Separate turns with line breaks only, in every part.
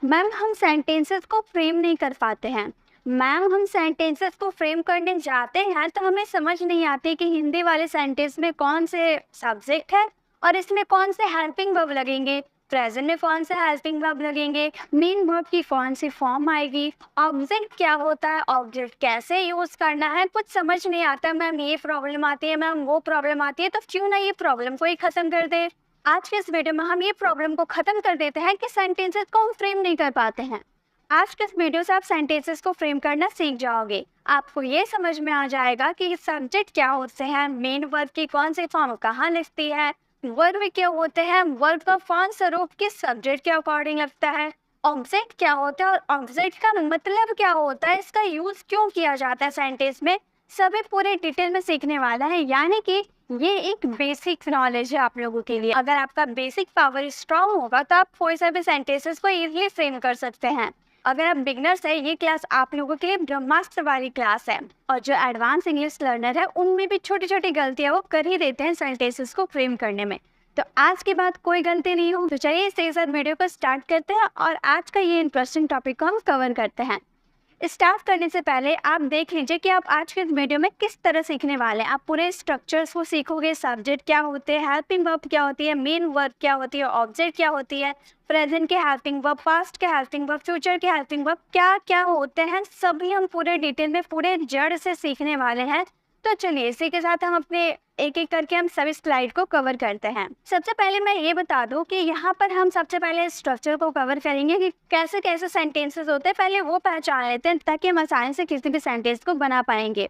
Ma'am हम sentences को frame नहीं कर पाते हैं। मैम हम सेंटेंसेस को फ्रेम करने जाते हैं तो हमें समझ नहीं आती कि हिंदी वाले सेंटेंस में कौन से सब्जेक्ट है और इसमें कौन से हेल्पिंग वर्ब लगेंगे, प्रेजेंट में कौन से हेल्पिंग वर्ब लगेंगे, मेन वर्ब की कौन सी फॉर्म आएगी, ऑब्जेक्ट क्या होता है, ऑब्जेक्ट कैसे यूज करना है, कुछ समझ नहीं आता। मैम ये प्रॉब्लम आती है, मैम वो प्रॉब्लम आती है, तो क्यों ना ये प्रॉब्लम को ही खत्म कर दे। आज के इस वीडियो में हम ये प्रॉब्लम को खत्म कर देते हैं कि सेंटेंसेस को हम फ्रेम नहीं कर पाते हैं। आज के इस वीडियो से आप सेंटेंसेस को फ्रेम करना सीख जाओगे। आपको ये समझ में आ जाएगा कि सब्जेक्ट क्या होते हैं, मेन वर्ब की कौन सी फॉर्म कहाँ लिखती है, वर्ब क्या होते हैं, वर्ब का कौन सा रूप किस सब्जेक्ट के अकॉर्डिंग लगता है, ऑब्जेक्ट क्या होता है और ऑब्जेक्ट का मतलब क्या होता है, इसका यूज क्यों किया जाता है सेंटेंस में, सभी पूरे डिटेल में सीखने वाला है। यानी कि ये एक बेसिक नॉलेज है आप लोगों के लिए। अगर आपका बेसिक पावर स्ट्रांग होगा तो आप कोई सा भी सेंटेंसेस को इजीली फ्रेम कर सकते हैं। अगर आप बिगनर्स है, ये क्लास आप लोगों के लिए ब्रह्मास्त्र वाली क्लास है। और जो एडवांस इंग्लिश लर्नर है उनमें भी छोटी छोटी गलतियां वो कर ही देते हैं सेंटेंसेस को फ्रेम करने में। तो आज के बाद कोई गलती नहीं हो। तो चलिए इसके साथ वीडियो को स्टार्ट करते हैं और आज का ये इंटरेस्टिंग टॉपिक को हम कवर करते हैं। स्टार्ट करने से पहले आप देख लीजिए कि आप आज के इस वीडियो में किस तरह सीखने वाले हैं। आप पूरे स्ट्रक्चर्स को सीखोगे, सब्जेक्ट क्या होते हैं, हेल्पिंग वर्ब क्या होती है, मेन वर्ब क्या होती है, ऑब्जेक्ट क्या होती है, प्रेजेंट के हेल्पिंग वर्ब, पास्ट के हेल्पिंग वर्ब, फ्यूचर के हेल्पिंग वर्ब क्या क्या होते हैं, सभी हम पूरे डिटेल में पूरे जड़ से सीखने वाले हैं। तो चलिए इसी के साथ हम अपने एक एक करके हम सभी स्लाइड को कवर करते हैं। सबसे पहले मैं ये बता दूं कि यहाँ पर हम सबसे पहले स्ट्रक्चर को कवर करेंगे कि कैसे कैसे सेंटेंसेस होते हैं, पहले वो पहचान लेते हैं ताकि हम आसानी से किसी भी सेंटेंस को बना पाएंगे।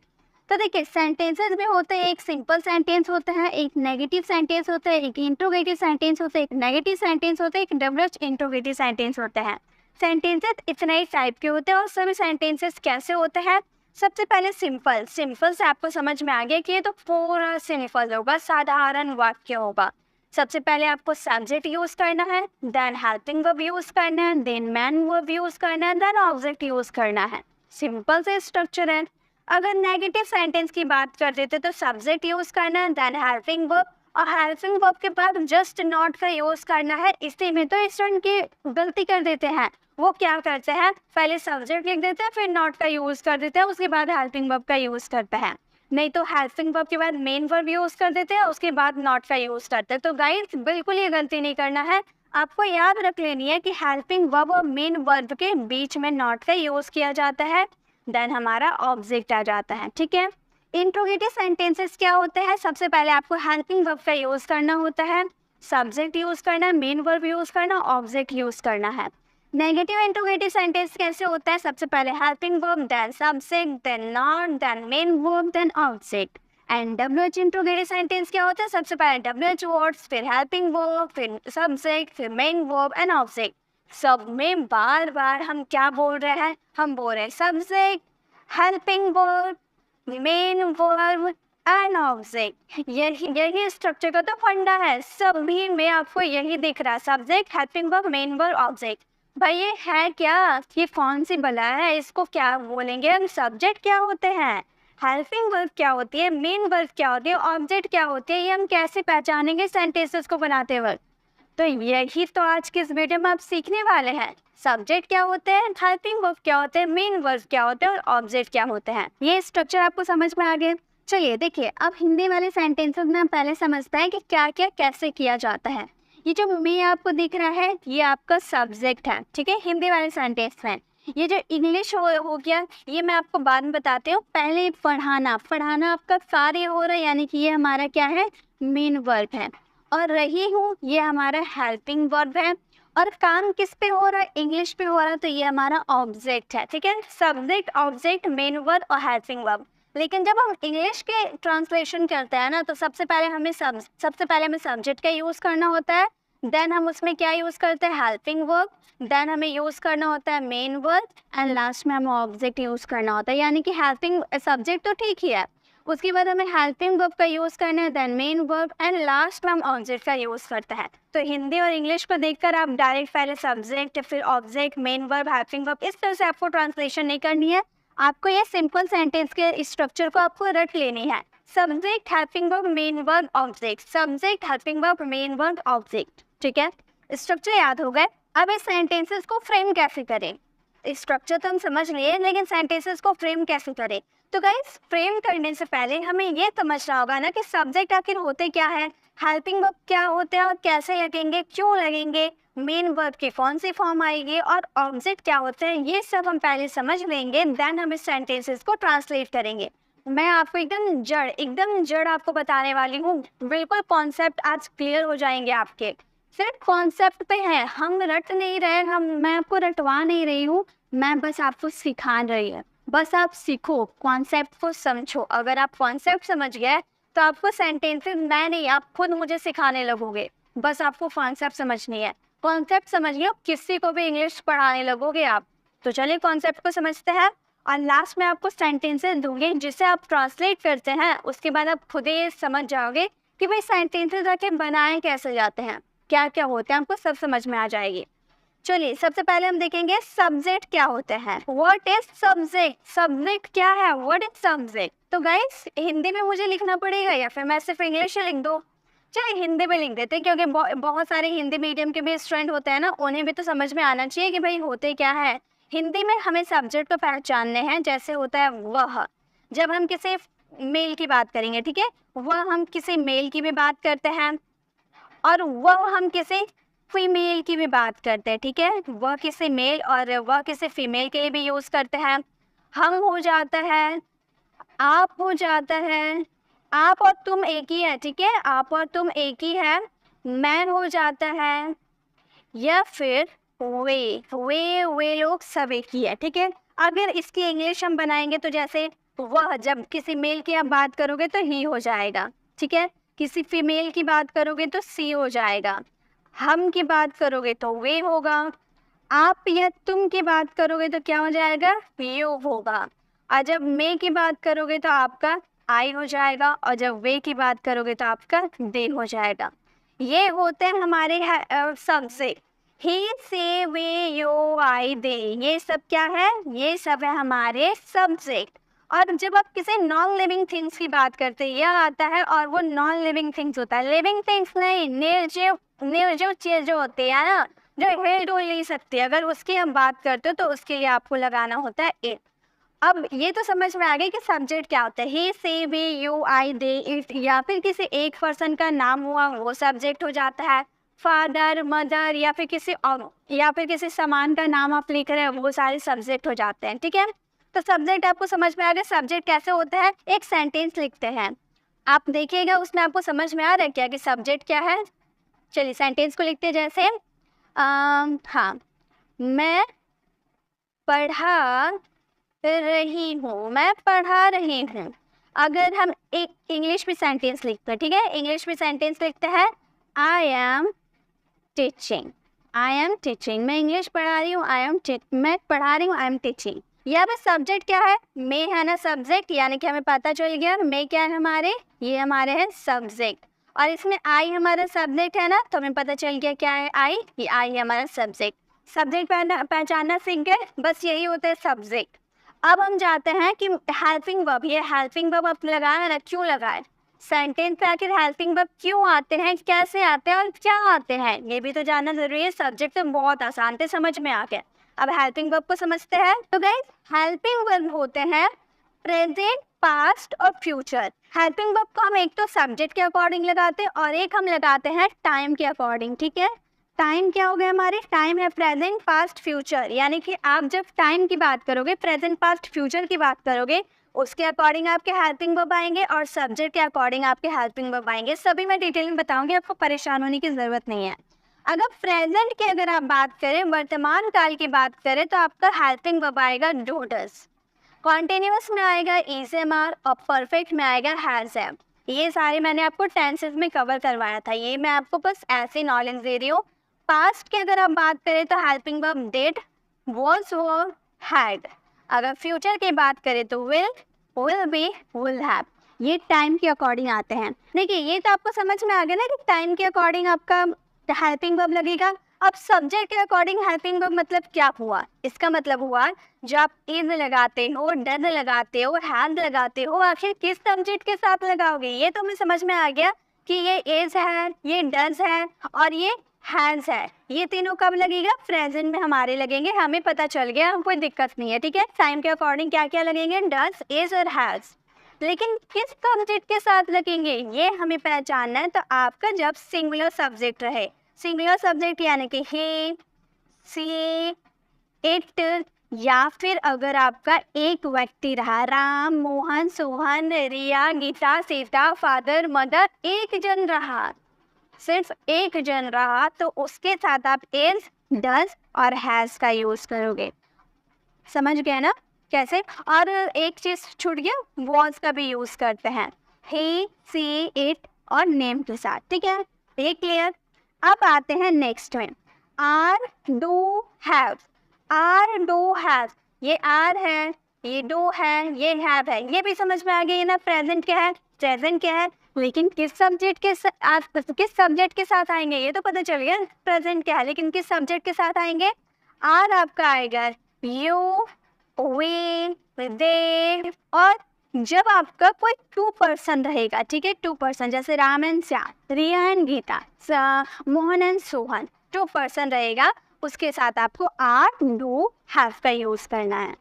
तो देखिए सेंटेंसेस में होते हैं, एक सिंपल सेंटेंस होता है, एक नेगेटिव सेंटेंस होता है, एक इंट्रोगेटिव सेंटेंस होता है, एक नेगेटिव सेंटेंस होता है, एक डबल इंट्रोगेटिव सेंटेंस होता है। सेंटेंसेस इतने ही टाइप के होते हैं और सभी सेंटेंसेस कैसे होते हैं। सबसे पहले सिंपल से आपको समझ में आ गया कि ये तो पूरा सिंपल होगा, साधारण वाक्य होगा। सबसे पहले आपको सब्जेक्ट यूज करना है, देन हेल्पिंग वर्ब यूज करना है, देन मैन वर्ब यूज करना है, देन ऑब्जेक्ट यूज करना है। सिंपल से स्ट्रक्चर है। अगर नेगेटिव सेंटेंस की बात कर देते तो सब्जेक्ट यूज करना है, देन हेल्पिंग वर्ब, और हेल्पिंग वर्ब के बाद जस्ट नॉट का यूज करना है। इसी में तो स्टूडेंट की गलती कर देते हैं। वो क्या करते हैं, पहले सब्जेक्ट लिख देते हैं, फिर नॉट का यूज कर देते हैं, उसके बाद हेल्पिंग वर्ब का यूज करते हैं। नहीं तो हेल्पिंग वर्ब के बाद मेन वर्ब यूज कर देते हैं, उसके बाद नॉट का यूज करते हैं। तो गाइस बिल्कुल ये गलती नहीं करना है। आपको याद रख लेनी है कि हेल्पिंग वर्ब और मेन वर्ब के बीच में नॉट का यूज किया जाता है, देन हमारा ऑब्जेक्ट आ जाता है। ठीक है। इंट्रोगेटिव सेंटेंसेस क्या होते हैं, सबसे पहले आपको हेल्पिंग वर्ब का यूज करना होता है, सब्जेक्ट यूज करना है, मेन वर्ब यूज करना, ऑब्जेक्ट यूज करना है। नेगेटिव इंट्रोगेटिव सेंटेंस कैसे होता है, सबसे पहले helping verb, then subject, then not, then main verb, then object. And WH interrogative sentence क्या होता है, सबसे पहले डब्ल्यूएच वर्ड्स, फिर हेल्पिंग वर्ब, फिर सब्जेक्ट, फिर मेन वर्ब एंड ऑब्जेक्ट। सब में बार बार हम क्या बोल रहे हैं, हम बोल रहे हैं subject, helping verb, main verb and object. यही स्ट्रक्चर का तो फंडा है। सभी में आपको यही दिख रहा है, subject, helping verb, main verb, object. भाई ये है क्या, ये कौन सी बला है, इसको क्या बोलेंगे हम। सब्जेक्ट क्या होते हैं, हेल्पिंग वर्ब क्या होती है, मेन वर्ब क्या होती है, ऑब्जेक्ट क्या होती है, ये हम कैसे पहचानेंगे सेंटेंसेस को बनाते वक्त। तो यही तो आज के इस वीडियो में आप सीखने वाले हैं। सब्जेक्ट क्या होते हैं, हेल्पिंग वर्ब क्या होते हैं, मेन वर्ब क्या होते हैं और ऑब्जेक्ट क्या होते हैं। ये स्ट्रक्चर आपको समझ में आ गया। चलिए देखिए अब हिंदी वाले सेंटेंसेस में हम पहले समझते हैं कि क्या क्या कैसे किया जाता है। ये जो मैं आपको दिख रहा है ये आपका सब्जेक्ट है, ठीक है, हिंदी वाले सेंटेंस में। ये जो इंग्लिश हो गया ये मैं आपको बाद में बताती हूँ। पहले पढ़ाना आपका कार्य हो रहा है, यानी कि ये हमारा क्या है, मेन वर्ब है। और रही हूँ ये हमारा हेल्पिंग वर्ब है। और काम किस पे हो रहा है, इंग्लिश पे हो रहा है, तो ये हमारा ऑब्जेक्ट है। ठीक है, सब्जेक्ट, ऑब्जेक्ट, मेन वर्ब और हेल्पिंग वर्ब। लेकिन जब हम इंग्लिश के ट्रांसलेशन करते हैं ना तो सबसे पहले हमें सब्जेक्ट का यूज़ करना होता है, देन हम उसमें क्या यूज़ करते हैं, हेल्पिंग वर्ब, देन हमें यूज़ करना होता है मेन वर्ब एंड लास्ट में हमें ऑब्जेक्ट यूज़ करना होता है। यानी कि हेल्पिंग सब्जेक्ट तो ठीक ही है, उसके बाद हमें हेल्पिंग वर्ब का यूज़ करना है, then main verb and last में हम ऑब्जेक्ट का यूज़ करते हैं। तो हिंदी और इंग्लिश को देखकर आप डायरेक्ट पहले सब्जेक्ट, फिर object, main verb, helping verb, इस तरह से आपको ट्रांसलेशन नहीं करनी है। आपको ये सिंपल सेंटेंस के स्ट्रक्चर को आपको रट लेनी है। Subject, helping verb, main verb, object, subject, helping verb, main verb, object. ठीक है, स्ट्रक्चर याद हो गए। अब इस सेंटेंसेस को फ्रेम कैसे करें, स्ट्रक्चर तो हम समझ लिए, लेकिन सेंटेंसेस को फ्रेम कैसे करें। तो गाइस फ्रेम करने से पहले हमें ये समझना होगा ना कि सब्जेक्ट आखिर होते क्या है, हेल्पिंग वर्ब क्या होते हैं और कैसे लगेंगे, क्यों लगेंगे, मेन वर्ब की कौन सी फॉर्म आएगी और ऑब्जेक्ट क्या होते हैं, ये सब हम पहले समझ लेंगे, देन हम इस सेंटेंसेस को ट्रांसलेट करेंगे। मैं आपको एकदम जड़ आपको बताने वाली हूँ, बिल्कुल कॉन्सेप्ट आज क्लियर हो जाएंगे आपके। सिर्फ कॉन्सेप्ट पे है, हम रट नहीं रहे, मैं आपको रटवा नहीं रही हूँ, मैं बस आपको सिखा रही है। बस आप सीखो, कॉन्सेप्ट को समझो। अगर आप कॉन्सेप्ट समझ गए तो आपको सेंटेंसेस मैं नहीं, आप खुद मुझे सिखाने लगोगे। बस आपको कॉन्सेप्ट समझनी है, कॉन्सेप्ट समझ लो, किसी को भी इंग्लिश पढ़ाने लगोगे आप। तो चलिए कॉन्सेप्ट को समझते हैं और लास्ट में आपको सेंटेंसेस दूंगी जिसे आप ट्रांसलेट करते हैं, उसके बाद आप खुद ही समझ जाओगे कि भाई सेंटेंसेस आके बनाए कैसे जाते हैं, क्या क्या होते हैं, आपको सब समझ में आ जाएगी। चलिए सबसे पहले हम देखेंगे सब्जेक्ट क्या होते हैं। व्हाट इज सब्जेक्ट, सब्जेक्ट क्या है, व्हाट इज सब्जेक्ट। तो गाइस हिंदी में मुझे लिखना पड़ेगा या फिर मैं सिर्फ इंग्लिश में लिख दूँ? चलिए हिंदी में लिख देते हैं, क्योंकि बहुत सारे हिंदी मीडियम के भी स्टूडेंट होते हैं ना, उन्हें भी तो समझ में आना चाहिए कि भाई होते क्या है। हिंदी में हमें सब्जेक्ट को पहचानने हैं, जैसे होता है वह, जब हम किसी मेल की बात करेंगे, ठीक है, वह हम किसी मेल की भी बात करते हैं और वह हम किसी फीमेल की भी बात करते हैं, ठीक है, वह किसी मेल और वह किसी फीमेल के लिए भी यूज़ करते हैं। हम हो जाता है, आप हो जाता है, आप और तुम एक ही है, ठीक है, आप और तुम एक ही है, मैं हो जाता है, या फिर वे लोग सब एक ही है, ठीक है। अगर इसकी इंग्लिश हम बनाएंगे तो जैसे वह, जब किसी मेल की आप बात करोगे तो ही हो जाएगा, ठीक है, किसी फीमेल की बात करोगे तो सी हो जाएगा, हम की बात करोगे तो वे होगा, आप या तुम की बात करोगे तो क्या हो जाएगा, यू होगा, और जब मैं की बात करोगे तो आपका आई हो जाएगा, और जब वे की बात करोगे तो आपका दे हो जाएगा। ये होते हैं हमारे सब्जेक्ट, ही से वे यो आई दे, ये सब क्या है, ये सब है हमारे सब्जेक्ट। और जब आप किसी नॉन लिविंग थिंग्स की बात करते हैं, यह आता है, और वो नॉन लिविंग थिंग्स होता है, लिविंग थिंग्स नहीं, निर्जीव चीज जो होती है ना, जो हिल डुल नहीं सकती, अगर उसकी हम बात करते हो तो उसके लिए आपको लगाना होता है इट। अब ये तो समझ में आ गया कि सब्जेक्ट क्या होता है, ही से way you I they it, या फिर किसी एक पर्सन का नाम हुआ वो सब्जेक्ट हो जाता है, फादर मदर या फिर किसी सामान का नाम आप लिख रहे हैं, वो सारे सब्जेक्ट हो जाते हैं, ठीक है। तो सब्जेक्ट आपको समझ में आ गया, सब्जेक्ट कैसे होता है, एक सेंटेंस लिखते हैं, आप देखिएगा उसमें आपको समझ में आ रहा है क्या कि सब्जेक्ट क्या है। चलिए सेंटेंस को लिखते हैं, जैसे हाँ, मैं पढ़ा रही हूँ, मैं पढ़ा रही हूँ। अगर हम एक इंग्लिश में सेंटेंस लिखते हैं, ठीक है, इंग्लिश में सेंटेंस लिखते हैं, I am teaching, I am teaching, मैं इंग्लिश पढ़ा रही हूँ, मैं पढ़ा रही हूँ, आई एम टीचिंग। यहाँ पे सब्जेक्ट क्या है, मैं है ना सब्जेक्ट, यानी कि हमें पता चल गया मैं क्या है हमारे, ये हमारे हैं सब्जेक्ट, और इसमें आई हमारा सब्जेक्ट है ना, तो हमें पता चल गया क्या है आई, ये आई है हमारा सब्जेक्ट। सब्जेक्ट पहचानना सीख गए, बस यही होता है सब्जेक्ट। अब हम जाते हैं कि हेल्पिंग वर्ब, ये हेल्पिंग वर्ब आप लगाए ना, क्यों लगाए, सेंटेंस पे आखिर हेल्पिंग वर्ब क्यों आते हैं, कैसे आते हैं और क्या आते हैं, ये भी तो जानना जरूरी है। सब्जेक्ट तो बहुत आसान थे, समझ में आ गया। अब हेल्पिंग वर्ब को समझते हैं। तो गाइस हेल्पिंग वर्ब होते हैं प्रेजेंट, पास्ट और फ्यूचर। हेल्पिंग वर्ब को हम एक तो सब्जेक्ट के अकॉर्डिंग लगाते हैं और एक हम लगाते हैं टाइम के अकॉर्डिंग, ठीक है। टाइम क्या हो गया हमारे, टाइम है प्रेजेंट पास्ट फ्यूचर, यानी कि आप जब टाइम की बात करोगे, प्रेजेंट पास्ट फ्यूचर की बात करोगे, उसके अकॉर्डिंग आपके हेल्पिंग वर्ब आएंगे और सब्जेक्ट के अकॉर्डिंग आपके हेल्पिंग वर्ब आएंगे। सभी मैं डिटेल में बताऊंगी, आपको परेशान होने की जरूरत नहीं है। अगर प्रेजेंट की अगर आप बात करें, वर्तमान काल की बात करें, तो आपका हेल्पिंग वर्ब आएगा डू डज, कॉन्टिन्यूअस में आएगा इज एम आर और परफेक्ट में आएगा हैज हैव। ये सारे मैंने आपको टेंसेस में कवर करवाया था, ये मैं आपको बस ऐसे नॉलेज दे रही हूँ। पास्ट की अगर आप बात करें तो helping verb did, was, were, had. अगर फ्यूचर की बात करें तो विल बी, विल हैव। ये टाइम के अकॉर्डिंग आते हैं। देखिए ये तो आपको समझ में आ गया ना कि टाइम के अकॉर्डिंग आपका हेल्पिंग वर्ब लगेगा। अब सब्जेक्ट के अकॉर्डिंग हेल्पिंग वर्ब मतलब क्या हुआ, इसका मतलब हुआ जब आप इज लगाते हो, डज लगाते हो, हैड लगाते हो, आखिर किस सब्जेक्ट के साथ लगाओगे। ये तो हमें समझ में आ गया कि ये इज है, ये डज है और ये हैज है, ये तीनों कब लगेगा? प्रेजेंट में हमारे लगेंगे, हमें पता चल गया, कोई दिक्कत नहीं है, ठीक है। टाइम के अकॉर्डिंग क्या क्या लगेंगे? डज, इज और हैज। लेकिन किस सब्जेक्ट के साथ लगेंगे ये हमें पहचानना है। तो आपका जब सिंगुलर सब्जेक्ट रहे, सिंगुलर सब्जेक्ट यानी कि ही, सी, इट, या फिर अगर आपका एक व्यक्ति रहा, राम, मोहन, सोहन, रिया, गीता, सीता, फादर, मदर, एक जन रहा, सिर्फ एक जन रहा, तो उसके साथ आप इज, डज और हैज का यूज करोगे। समझ गए ना कैसे? और एक चीज छूट गया, वॉज का भी यूज करते हैं, ही, सी, इट और नेम के साथ, ठीक है। ये क्लियर? अब आते हैं नेक्स्ट में, are, do, have. Are, do, have, ये आर है, ये डू है, ये हैव है, ये भी समझ में आ गई ना। प्रेजेंट क्या है? प्रेजेंट क्या है, लेकिन किस सब्जेक्ट के साथ आएंगे ये तो पता चल गया प्रेजेंट क्या है, लेकिन किस सब्जेक्ट के साथ आएंगे? आर आपका आएगा यू, वी, दे, और जब आपका कोई 2 पर्सन रहेगा, ठीक है, 2 पर्सन, जैसे Ram and Shyam, Riya and Gita, Mohan and Sohan, 2 person रहेगा, उसके साथ आपको आर, डू, हैव का यूज करना है।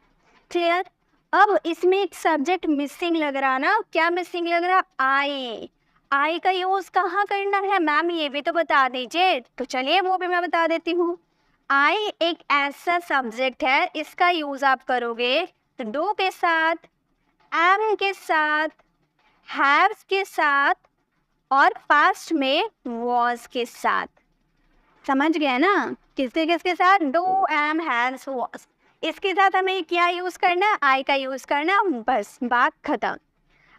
क्लियर? अब इसमें एक सब्जेक्ट मिसिंग लग रहा ना, क्या मिसिंग लग रहा? आई। आई का यूज कहाँ करना है मैम, ये भी तो बता दीजिए। तो चलिए वो भी मैं बता देती हूँ। आई एक ऐसा सब्जेक्ट है, इसका यूज आप करोगे डू के साथ, एम के साथ, हैव्स के साथ और पास्ट में वॉज के साथ। समझ गए ना? किसके साथ? Do, am, haves, was. इसके साथ हमें क्या यूज करना? आई का यूज करना, बस बात खत्म।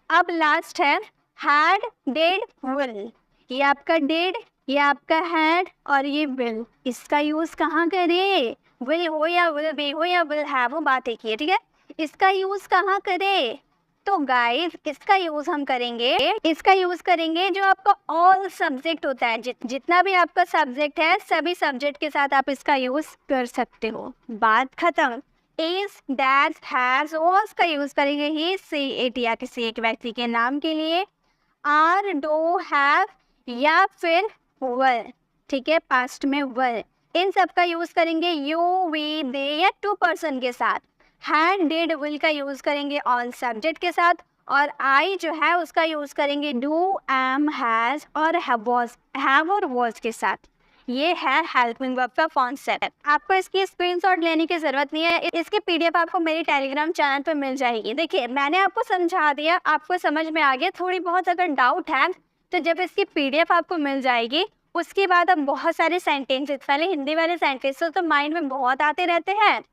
अब लास्ट है हैड, डिड, विल। ये आपका डिड, ये आपका हैड और ये विल, इसका यूज कहाँ करें? विल हो या विल बी हो या विल हैव हो, बात एक ही है, ठीक है। इसका यूज कहाँ करें? तो गाइस इसका यूज हम करेंगे, इसका यूज करेंगे जो आपका ऑल सब्जेक्ट होता है, जितना भी आपका सब्जेक्ट है, सभी सब्जेक्ट के साथ आप इसका यूज कर सकते हो, बात खत्म। इज, दैट, हैज, वाज का यूज करेंगे ही, सी, इट या किसी एक व्यक्ति के नाम के लिए, आर, डू, हैव या फिर विल, ठीक है, पास्ट में विल, इन सब का यूज करेंगे यू, वी, दे या 2 पर्सन के साथ। हैड, डिड, विल का यूज करेंगे ऑल सब्जेक्ट के साथ, और आई जो है उसका यूज करेंगे डू, एम, हैज और हैव और वॉज के साथ। ये है हेल्पिंग वर्ब का कॉन्सेप्ट। आपको इसकी स्क्रीनशॉट लेने की जरूरत नहीं है, इसकी पीडीएफ आपको मेरे टेलीग्राम चैनल पर मिल जाएगी। देखिए मैंने आपको समझा दिया, आपको समझ में आ गया। थोड़ी बहुत अगर डाउट है तो जब इसकी पीडीएफ आपको मिल जाएगी उसके बाद अब बहुत सारे सेंटेंसेस, पहले हिंदी वाले सेंटेंसेस तो माइंड में बहुत आते रहते हैं,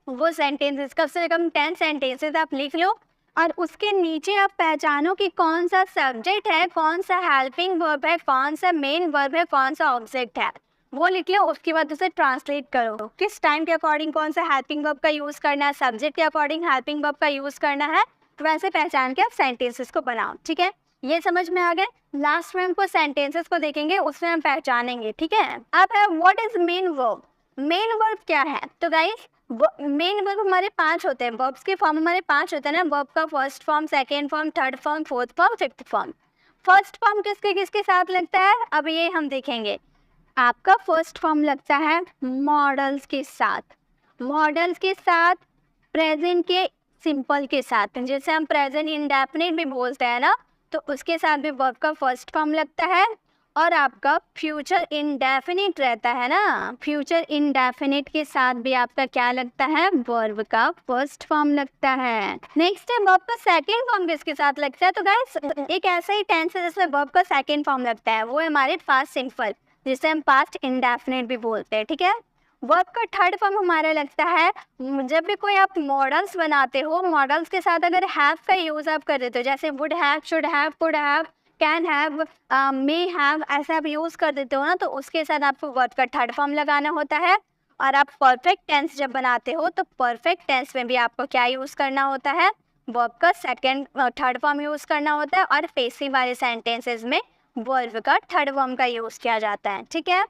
वो सेंटेंसेस कम से कम 10 सेंटेंसेस आप लिख लो और उसके नीचे आप पहचानो कि कौन सा सब्जेक्ट है, कौन सा हेल्पिंग वर्ब है, कौन सा मेन वर्ब है, कौन सा ऑब्जेक्ट है, वो लिख लो। उसके बाद उसे ट्रांसलेट करो, किस टाइम के अकॉर्डिंग कौन सा हेल्पिंग वर्ब का यूज़ करना है, सब्जेक्ट के अकॉर्डिंग हेल्पिंग वर्ब का यूज़ करना है, तो वैसे पहचान के आप सेंटेंसेस को बनाओ। ठीक है, ये समझ में आ गए। लास्ट में हमको सेंटेंसेस को देखेंगे, उसमें हम पहचानेंगे। ठीक है, अब है what is main verb. Main verb क्या है? तो गाइस मेन वर्ब हमारे 5 होते हैं, वर्ब्स के फॉर्म हमारे 5 होते हैं ना, वर्ब का first form, second form, third form, fourth form, fifth form. First form किसके किसके साथ लगता है, अब ये हम देखेंगे। आपका फर्स्ट फॉर्म लगता है मॉडल्स के साथ, मॉडल्स के साथ, प्रेजेंट के सिंपल के साथ, जैसे हम प्रेजेंट इंडेफिनिट भी बोलते हैं ना, तो उसके साथ भी वर्ब का फर्स्ट फॉर्म लगता है। और आपका फ्यूचर इंडेफिनिट रहता है ना, फ्यूचर इंडेफिनिट के साथ भी आपका क्या लगता है, वर्ब का फर्स्ट फॉर्म लगता है। नेक्स्ट है वर्ब का सेकंड फॉर्म किसके साथ लगता है। तो गाइस एक ऐसा ही टेंस है जिसमें वर्ब का सेकंड फॉर्म लगता है, वो है हमारे पास्ट सिंपल, जिसे हम पास्ट इंडेफिनिट भी बोलते हैं। ठीक है, वर्ब का थर्ड फॉर्म हमारा लगता है, जब भी कोई आप मॉडल्स बनाते हो, मॉडल्स के साथ अगर हैव का यूज आप कर देते हो, जैसे would have, should have, could have, can have, may have, ऐसा आप यूज कर देते हो ना, तो उसके साथ आपको वर्ब का थर्ड फॉर्म लगाना होता है। और आप परफेक्ट टेंस जब बनाते हो तो परफेक्ट टेंस में भी आपको क्या यूज करना होता है, वर्ब का सेकेंड थर्ड फॉर्म यूज करना होता है। और पेसिव वाले सेंटेंसेस में वर्ब का थर्ड फॉर्म का यूज किया जाता है। ठीक है,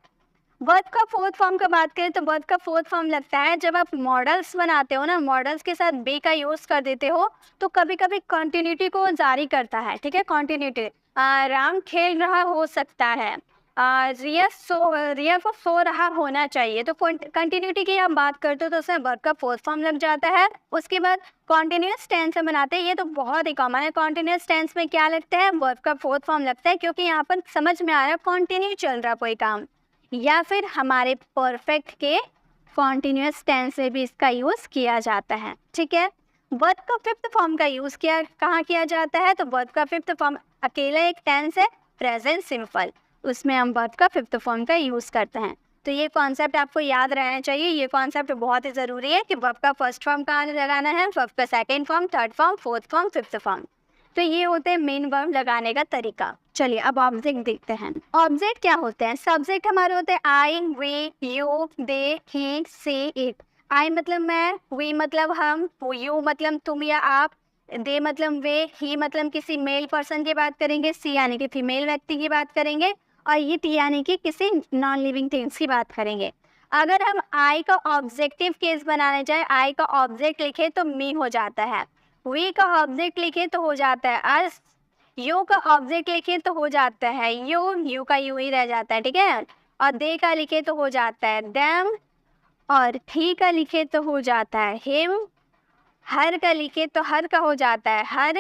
वर्ब का फोर्थ फॉर्म का बात करें तो वर्ब का फोर्थ फॉर्म लगता है जब आप मॉडल्स बनाते हो ना, मॉडल्स के साथ बी का यूज कर देते हो, तो कभी कभी कंटिन्यूटी को जारी करता है। ठीक है, कंटिन्यूटी, राम खेल रहा हो सकता है, रिया को सो रहा होना चाहिए। तो कंटिन्यूटी की हम बात करते हो तो उसमें वर्ब का फोर्थ फॉर्म लग जाता है। उसके बाद कॉन्टिन्यूस टेंस में बनाते हैं, ये तो बहुत ही कॉमन है। कॉन्टिन्यूस टेंस में क्या लगता है, वर्ब का फोर्थ फॉर्म लगता है, क्योंकि यहाँ पर समझ में आ रहा है कॉन्टिन्यू चल रहा कोई काम। या फिर हमारे परफेक्ट के कॉन्टिन्यूस टेंस में भी इसका यूज़ किया जाता है। ठीक है, वर्ब का फिफ्थ फॉर्म का यूज़ कहाँ किया जाता है, तो वर्ब का फिफ्थ फॉर्म अकेला एक टेंस है प्रेजेंट सिंपल, उसमें हम वर्ब का फिफ्थ फॉर्म का यूज़ करते हैं। तो ये कॉन्सेप्ट आपको याद रहना चाहिए। ये कॉन्सेप्ट बहुत ही ज़रूरी है कि वर्ब का फर्स्ट फॉर्म कहाँ लगाना है, वर्ब का second form, third form, fourth form, fifth form. तो ये होते हैं मेन वर्ब लगाने का तरीका। चलिए अब ऑब्जेक्ट देखते हैं। ऑब्जेक्ट क्या होते हैं, सब्जेक्ट हमारे होते हैं I, we, you, they, he, she, it. I मतलब मैं, वी मतलब हम, यू मतलब तुम या आप, दे मतलब वे, ही मतलब किसी मेल पर्सन की बात करेंगे, सी यानी कि फीमेल व्यक्ति की बात करेंगे, और इट यानी कि किसी नॉन लिविंग थिंग्स की बात करेंगे। अगर हम आई का ऑब्जेक्टिव केस बनाने जाए, आई का ऑब्जेक्ट लिखे तो मी हो जाता है, वी का ऑब्जेक्ट लिखे तो हो जाता है अस, यू का ऑब्जेक्ट लिखे तो हो जाता है यू का यू ही रह जाता है। ठीक है, और दे का लिखे तो हो जाता है देम, और ही का लिखे तो हो जाता है हिम, हर का लिखे तो हर का हो जाता है हर,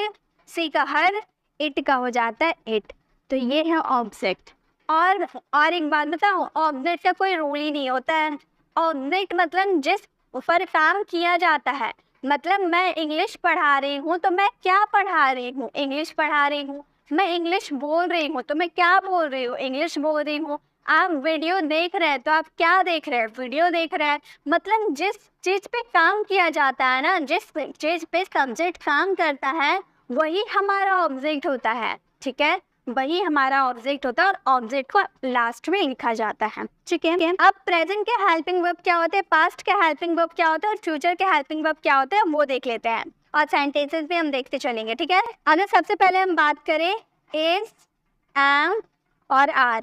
सी का हर, इट का हो जाता है इट। तो ये है ऑब्जेक्ट। और एक बात बताऊँ, ऑब्जेक्ट का कोई रूल ही नहीं होता है। ऑब्जेक्ट मतलब जिस पर काम किया जाता है। मतलब मैं इंग्लिश पढ़ा रही हूँ तो मैं क्या पढ़ा रही हूँ, इंग्लिश पढ़ा रही हूँ। मैं इंग्लिश बोल रही हूँ तो मैं क्या बोल रही हूँ, इंग्लिश बोल रही हूँ। आप वीडियो देख रहे हैं तो आप क्या देख रहे हैं, वीडियो देख रहे हैं। मतलब जिस चीज़ पे काम किया जाता है ना, जिस चीज़ पे सब्जेक्ट काम करता है, वही हमारा ऑब्जेक्ट होता है। ठीक है, वही हमारा ऑब्जेक्ट होता है, और ऑब्जेक्ट को लास्ट में लिखा जाता है। ठीक है, अब प्रेजेंट के हेल्पिंग वर्ब क्या होते हैं, पास्ट के हेल्पिंग वर्ब क्या होता है, और फ्यूचर के हेल्पिंग वर्ब क्या होते हैं, वो देख लेते हैं, और सेंटेंसेस भी हम देखते चलेंगे। ठीक है, अगर सबसे पहले हम बात करें इज, एम और आर।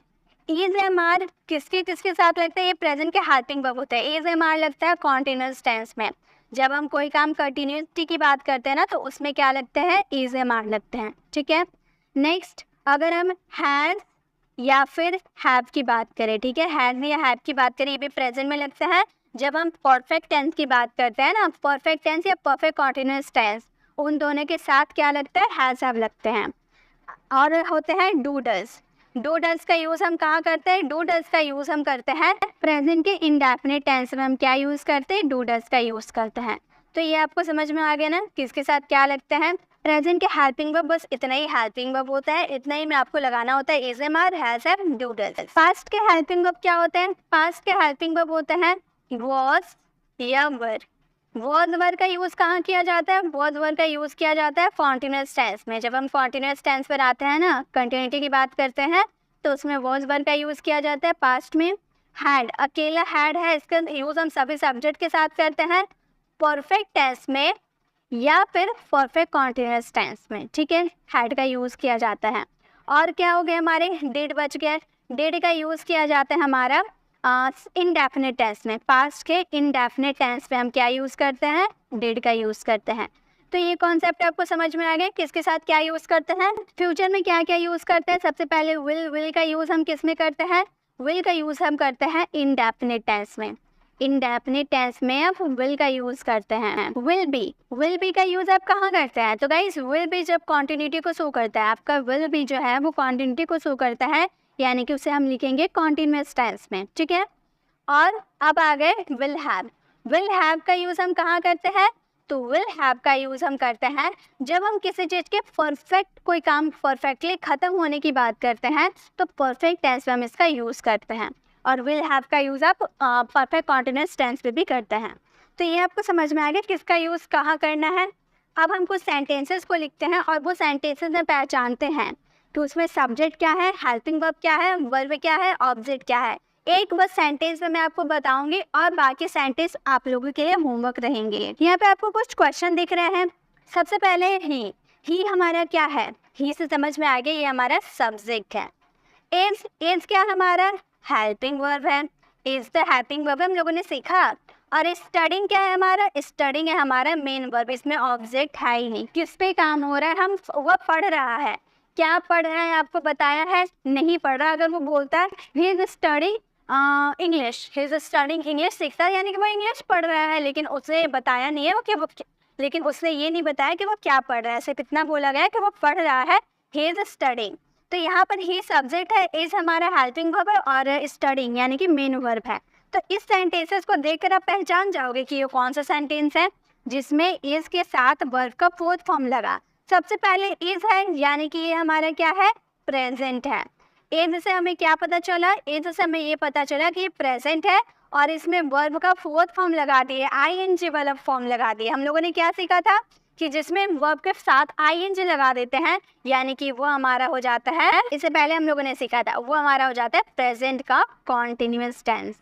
इज एम आर किसके साथ लगता है, ये प्रेजेंट के हेल्पिंग वर्ब होता है। इज एम आर लगता है कॉन्टिन्यूस टेंस में। जब हम कोई काम कंटिन्यूटी की बात करते हैं ना, तो उसमें क्या लगते हैं, इज एम आर लगते हैं। ठीक है, नेक्स्ट अगर हम हैज़ या फिर हैव की बात करें, ठीक है, हैज़ या हैव की बात करें, ये भी प्रेजेंट में लगता है। जब हम परफेक्ट टेंस की बात करते हैं ना, परफेक्ट टेंस या परफेक्ट कॉन्टिन्यूस टेंस, उन दोनों के साथ क्या लगता है, हैज़ हैव लगते हैं। और होते हैं डू डज। डू डज का यूज़ हम कहाँ करते हैं, डू डज का यूज़ हम करते हैं प्रेजेंट के इंडेफिनिट टेंस में। हम क्या यूज़ करते हैं, डू डज का यूज़ करते हैं। तो ये आपको समझ में आ गया ना, किसके साथ क्या लगता है। प्रेजेंट के हेल्पिंग वर्ब बस इतना ही हेल्पिंग वर्ब होता है, इतना ही में आपको लगाना होता है, is am are, has have, do does. Past के हेल्पिंग वर्ब क्या होते हैं, पास्ट के हेल्पिंग वर्ब होते हैं वॉज या वर। वॉज वर का यूज़ कहाँ किया जाता है, वॉज वर का यूज़ किया जाता है कॉन्टिन्यूस टेंस में। जब हम कॉन्टिन्यूस टेंस पर आते हैं ना, कंटिन्यूटी की बात करते हैं, तो उसमें वॉज वर का यूज़ किया जाता है। पास्ट में हैड, अकेला हैड है, इसका यूज़ हम सभी सब्जेक्ट के साथ करते हैं परफेक्ट टेंस में या फिर परफेक्ट कॉन्टिन्यूस टेंस में। ठीक है, हैड का यूज़ किया जाता है। और क्या हो गया, हमारे डिड बच गया। डिड का यूज़ किया जाता है हमारा इनडेफिनिट टेंस में। पास्ट के इनडेफिनिट टेंस में हम क्या यूज़ करते हैं, डिड का यूज़ करते हैं। तो ये कॉन्सेप्ट आपको समझ में आ गया, किसके साथ क्या यूज़ करते हैं। फ्यूचर में क्या क्या यूज़ करते हैं, सबसे पहले विल का यूज़ हम किस में करते हैं, विल का यूज़ हम करते हैं इनडेफिनिट टेंस में। इनडेफिनिट टेंस में आप विल का यूज़ करते हैं। विल बी का यूज़ आप कहाँ करते हैं, तो गाइस विल बी जब कॉन्टिन्यूटी को शो करता है, आपका विल बी जो है वो कॉन्टिन्यूटी को शो करता है, यानी कि उसे हम लिखेंगे कॉन्टिन्यूअस टेंस में। ठीक है, और अब आ गए विल हैव का यूज़ हम कहाँ करते हैं, तो विल हैव का यूज़ हम करते हैं जब हम किसी चीज़ के परफेक्ट, कोई काम परफेक्टली ख़त्म होने की बात करते हैं, तो परफेक्ट टेंस में हम इसका यूज़ करते हैं। और विल हैव का यूज़ आप परफेक्ट कॉन्टिन्यूअस टेंस पे भी करते हैं। तो ये आपको समझ में आ गया किसका यूज़ कहाँ करना है। अब हम कुछ सेंटेंसेस को लिखते हैं, और वो सेंटेंसेस में पहचानते हैं कि उसमें सब्जेक्ट क्या है, हेल्पिंग वर्ब क्या है, वर्ब क्या है, ऑब्जेक्ट क्या है। एक बस सेंटेंस में मैं आपको बताऊंगी, और बाकी सेंटेंस आप लोगों के लिए होमवर्क रहेंगे। यहाँ पे आपको कुछ क्वेश्चन दिख रहे हैं। सबसे पहले ही हमारा क्या है, ही से समझ में आ गया ये हमारा सब्जेक्ट है। इज क्या हमारा हेल्पिंग वर्ब है, इज द हेल्पिंग वर्ब हम लोगों ने सीखा। और स्टडिंग क्या है हमारा, स्टडिंग है हमारा मेन वर्ब, इसमें ऑब्जेक्ट है ही नहीं। किस पे काम हो रहा है, हम वो पढ़ रहा है, क्या पढ़ रहा है आपको बताया है? नहीं पढ़ रहा। अगर वो बोलता है he is study English, he is studying English, सीखता है, यानी कि वो इंग्लिश पढ़ रहा है, लेकिन उसे बताया नहीं है वो कि वो, लेकिन उसने ये नहीं बताया कि वो क्या पढ़ रहा है। सिर्फ इतना बोला गया कि वो पढ़ रहा है, ही इज स्टडिंग। तो यहाँ पर ही सब्जेक्ट है, इज हमारा हेल्पिंग वर्ब है और स्टडिंग यानी कि मेन वर्ब है। तो इस सेंटेंसेस को देखकर आप पहचान जाओगे कि ये कौन सा सेंटेंस है जिसमें इज के साथ वर्ब का फोर्थ फॉर्म लगा। सबसे पहले इज है, यानी कि ये हमारा क्या है? प्रेजेंट है। इज से हमें क्या पता चला? इज से हमें ये पता चला कि ये प्रेजेंट है और इसमें वर्ब का फोर्थ फॉर्म लगा दिए, आईएनजी वाला फॉर्म लगा दिए। हम लोगों ने क्या सीखा था कि जिसमें वर्ब के साथ आईएनजी लगा देते हैं, यानी कि वो हमारा हो जाता है, इससे पहले हम लोगों ने सीखा था, वो हमारा हो जाता है प्रेजेंट का कॉन्टिन्यूअस टेंस।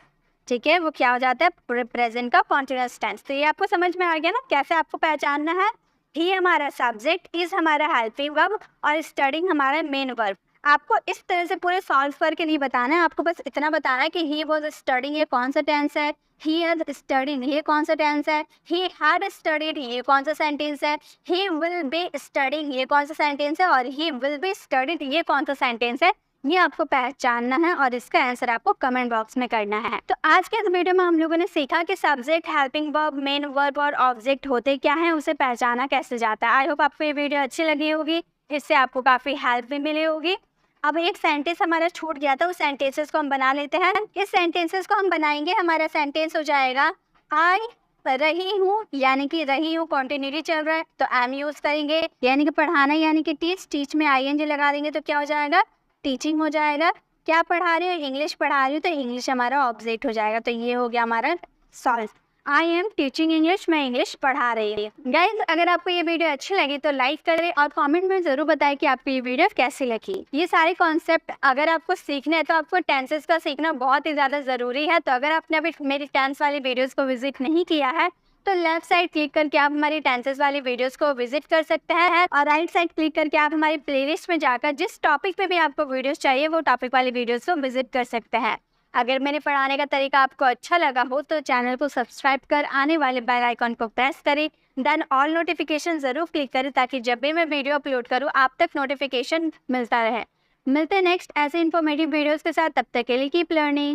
ठीक है, वो क्या हो जाता है? प्रेजेंट का कॉन्टिन्यूअस टेंस। तो ये आपको समझ में आ गया ना कैसे आपको पहचानना है। ही हमारा सब्जेक्ट, इज हमारा हेल्पिंग वर्ब और स्टडिंग हमारा मेन वर्ब। आपको इस तरह से पूरे सॉल्व करके नहीं बताना है, आपको बस इतना बताना है कि ही वाज स्टडिंग ये कौन सा टेंस है, ही हैड स्टडीड ये कौन सा टेंस है, ही हैड स्टडीड ये कौन सा सेंटेंस है, ही विल बी स्टडिंग ये कौन सा सेंटेंस है और ही विल बी स्टडीड ये कौन सा सेंटेंस है। ये आपको पहचानना है और इसका आंसर आपको कमेंट बॉक्स में करना है। तो आज के इस वीडियो में हम लोगों ने सीखा कि subject, helping verb, main verb और ऑब्जेक्ट होते क्या हैं, उसे पहचाना कैसे जाता है। आई होप आपको ये वीडियो अच्छी लगी होगी, इससे आपको काफ़ी हेल्प भी मिली होगी। अब एक सेंटेंस हमारा छूट गया था, उस सेंटेंसेस को हम बना लेते हैं। इस सेंटेंसेस को हम बनाएंगे, हमारा सेंटेंस हो जाएगा आई रही हूँ, यानी कि रही हूँ कॉन्टिन्यूटी चल रहा है तो एम यूज करेंगे, यानी कि पढ़ाना यानी कि टीच, टीच में आईएनजी लगा देंगे तो क्या हो जाएगा? टीचिंग हो जाएगा। क्या पढ़ा रहे हो? इंग्लिश पढ़ा रही हूँ तो इंग्लिश हमारा ऑब्जेक्ट हो जाएगा। तो ये हो गया हमारा solve. I am teaching English, मैं इंग्लिश पढ़ा रही हूँ। गाइज, अगर आपको ये वीडियो अच्छी लगी तो लाइक करें और कमेंट में ज़रूर बताएं कि आपको ये वीडियो कैसी लगी। ये सारे कॉन्सेप्ट अगर आपको सीखने हैं तो आपको टेंसेस का सीखना बहुत ही ज़्यादा ज़रूरी है। तो अगर आपने अभी मेरी टेंस वाली वीडियोज़ को विजिट नहीं किया है तो लेफ्ट साइड क्लिक करके आप हमारी टेंसेस वाली वीडियोस को विजिट कर सकते हैं और राइट साइड क्लिक करके आप हमारी प्लेलिस्ट में जाकर जिस टॉपिक पे भी आपको वीडियोस चाहिए वो टॉपिक वाली वीडियोस को विजिट कर सकते हैं। अगर मेरे पढ़ाने का तरीका आपको अच्छा लगा हो तो चैनल को सब्सक्राइब कर आने वाले बेल आइकॉन को प्रेस करें, देन ऑल नोटिफिकेशन ज़रूर क्लिक करें ताकि जब भी मैं वीडियो अपलोड करूँ आप तक नोटिफिकेशन मिलता रहे। मिलते हैं नेक्स्ट ऐसे इन्फॉर्मेटिव वीडियोज़ के साथ, तब तक के लिए कीप लर्निंग।